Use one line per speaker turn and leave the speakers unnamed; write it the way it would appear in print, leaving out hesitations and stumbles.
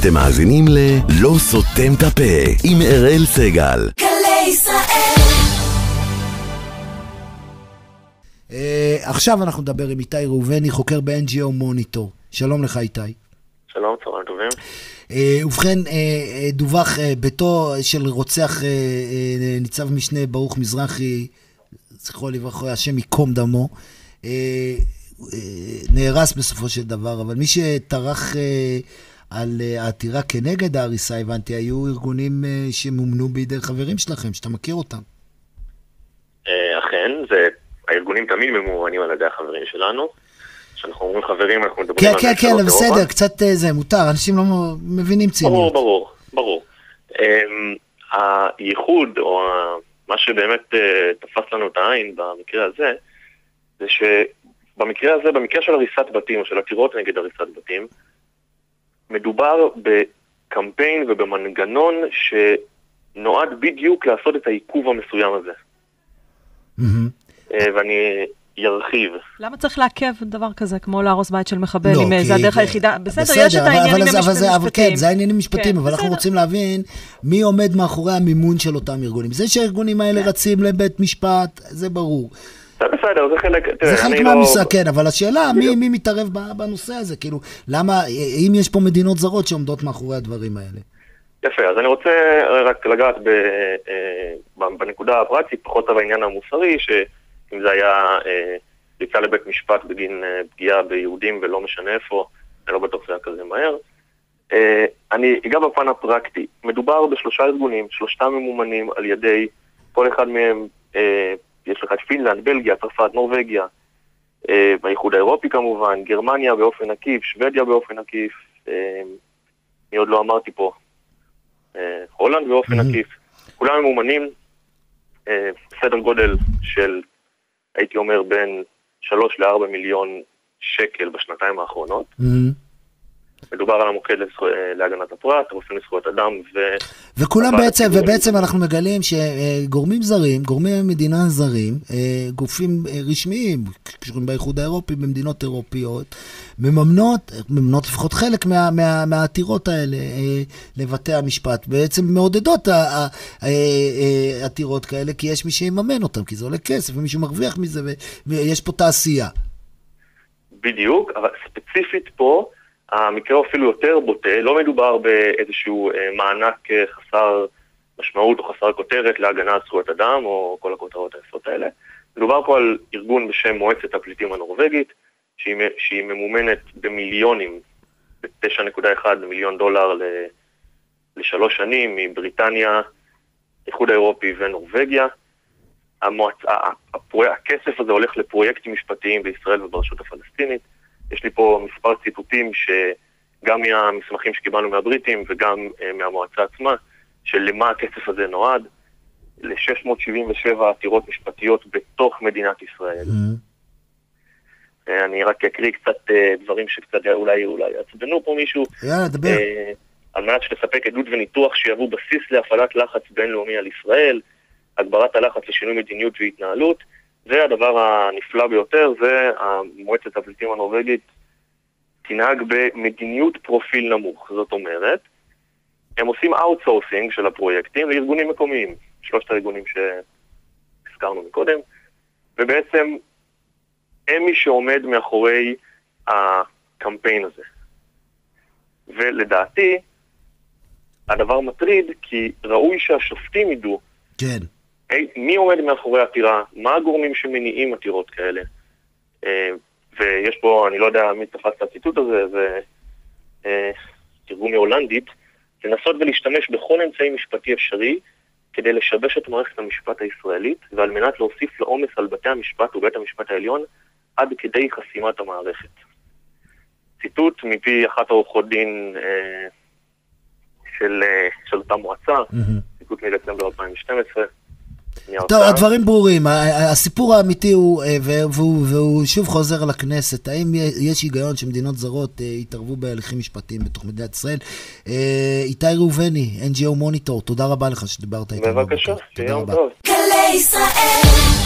אתם מאזינים ללא סותם את הפה עם אראל סגל.
גלי ישראל.
עכשיו אנחנו נדבר עם איתי ראובני, חוקר ב-NGO מוניטור. שלום לך איתי.
שלום, צהריים טובים.
ובכן, דווח ביתו של רוצח ניצב משנה ברוך מזרחי, זכרו לברכה, השם ייקום דמו, נהרס בסופו של דבר, אבל מי שטרח על העתירה כנגד ההריסה, הבנתי, היו ארגונים שמומנו בידי חברים שלכם, שאתה מכיר אותם.
אכן, הארגונים תמיד ממומנים על ידי החברים שלנו. כשאנחנו אומרים חברים, אנחנו מדברים על...
כן, בסדר, קצת זה מותר, אנשים לא מבינים ציניות.
ברור. הייחוד, או מה שבאמת תפס לנו את העין במקרה הזה, זה שבמקרה הזה, במקרה של הריסת בתים, או של עתירות נגד הריסת בתים, מדובר בקמפיין ובמנגנון שנועד בדיוק לעשות את העיכוב המסוים הזה. ואני ירחיב.
למה צריך לעכב דבר כזה, כמו להרוס בית של מחבל,
לא,
אם זה הדרך היחידה? בסדר, יש את העניינים המשפטיים.
אבל כן, זה העניינים משפטיים, אבל אנחנו רוצים להבין מי עומד מאחורי המימון של אותם ארגונים. זה שהארגונים האלה רצים לבית משפט, זה ברור.
בסדר, זה חלק...
זה חלק מהמשחק, כן, אבל השאלה, מי מתערב בנושא הזה? כאילו, למה, אם יש פה מדינות זרות שעומדות מאחורי הדברים האלה?
יפה, אז אני רוצה רק לגעת בנקודה הפרקטית, פחות בעניין המוסרי, שאם זה היה פליצה לבית משפט בגין פגיעה ביהודים ולא משנה איפה, אני לא בטוח זה היה כזה מהר. אני אגע בפן הפרקטי. מדובר בשלושה ארגונים, שלושתם ממומנים על ידי, כל אחד מהם, יש לך את פינלנד, בלגיה, צרפת, נורווגיה, באיחוד האירופי כמובן, גרמניה באופן עקיף, שוודיה באופן עקיף, אני עוד לא אמרתי פה, הולנד באופן עקיף. כולם ממומנים, סדר גודל של, הייתי אומר, בין 3 ל-4 מיליון שקל בשנתיים האחרונות. מדובר על המוקד להגנת הפרט, רופאים לזכויות אדם
וכולם בעצם אנחנו מגלים שגורמים זרים, גורמי מדינה זרים, גופים רשמיים, קשורים באיחוד האירופי, במדינות אירופיות, מממנות לפחות חלק מהעתירות האלה לבתי המשפט, בעצם מעודדות עתירות כאלה, כי יש מי שיממן אותם, כי זה עולה כסף, ומישהו מרוויח מזה, ויש פה תעשייה.
בדיוק, אבל ספציפית פה, המקרה אפילו יותר בוטה, לא מדובר באיזשהו מענק חסר משמעות או חסר כותרת להגנה על זכויות אדם או כל הכותרות היפות האלה. מדובר פה על ארגון בשם מועצת הפליטים הנורווגית, שהיא ממומנת במיליונים, ב$9.1 מיליון ל3 שנים, מבריטניה, איחוד האירופי ונורווגיה. הכסף הזה הולך לפרויקטים משפטיים בישראל וברשות הפלסטינית. יש לי פה מספר ציטוטים שגם מהמסמכים שקיבלנו מהבריטים וגם מהמועצה עצמה, של למה הכסף הזה נועד, ל-677 עתירות משפטיות בתוך מדינת ישראל. אני רק אקריא קצת דברים שקצת אולי יעצבנו פה מישהו.
דבר.
על מנת שתספק עדות וניתוח שיהוו בסיס להפעלת לחץ בינלאומי על ישראל, הגברת הלחץ לשינוי מדיניות והתנהלות, זה הדבר הנפלא ביותר, זה מועצת הפליטים הנורווגית תנהג במדיניות פרופיל נמוך. זאת אומרת, הם עושים אאוטסורסינג של הפרויקטים לארגונים מקומיים, 3 הארגונים שהזכרנו מקודם, ובעצם הם מי שעומד מאחורי הקמפיין הזה. ולדעתי, הדבר מטריד כי ראוי שהשופטים ידעו
כן.
מי עומד מאחורי העתירה, מה הגורמים שמניעים עתירות כאלה. ויש פה, אני לא יודע מי תפס את הציטוט הזה, זה תרגום מהולנדית, לנסות ולהשתמש בכל אמצעי משפטי אפשרי, כדי לשבש את מערכת המשפט הישראלית, ועל מנת להוסיף לעומס על בתי המשפט ובית המשפט העליון, עד כדי חסימת המערכת. ציטוט מפי אחת עורכות דין של אותה מועצה, ציטוט מדצמבר 2012,
טוב, הדברים ברורים. הסיפור האמיתי הוא, והוא שוב חוזר לכנסת, האם יש היגיון שמדינות זרות יתערבו בהליכים משפטיים בתוך מדינת ישראל? איתי ראובני, NGO מוניטור, תודה רבה לך שדיברת איתנו.
בבקשה, יום טוב.
גלי ישראל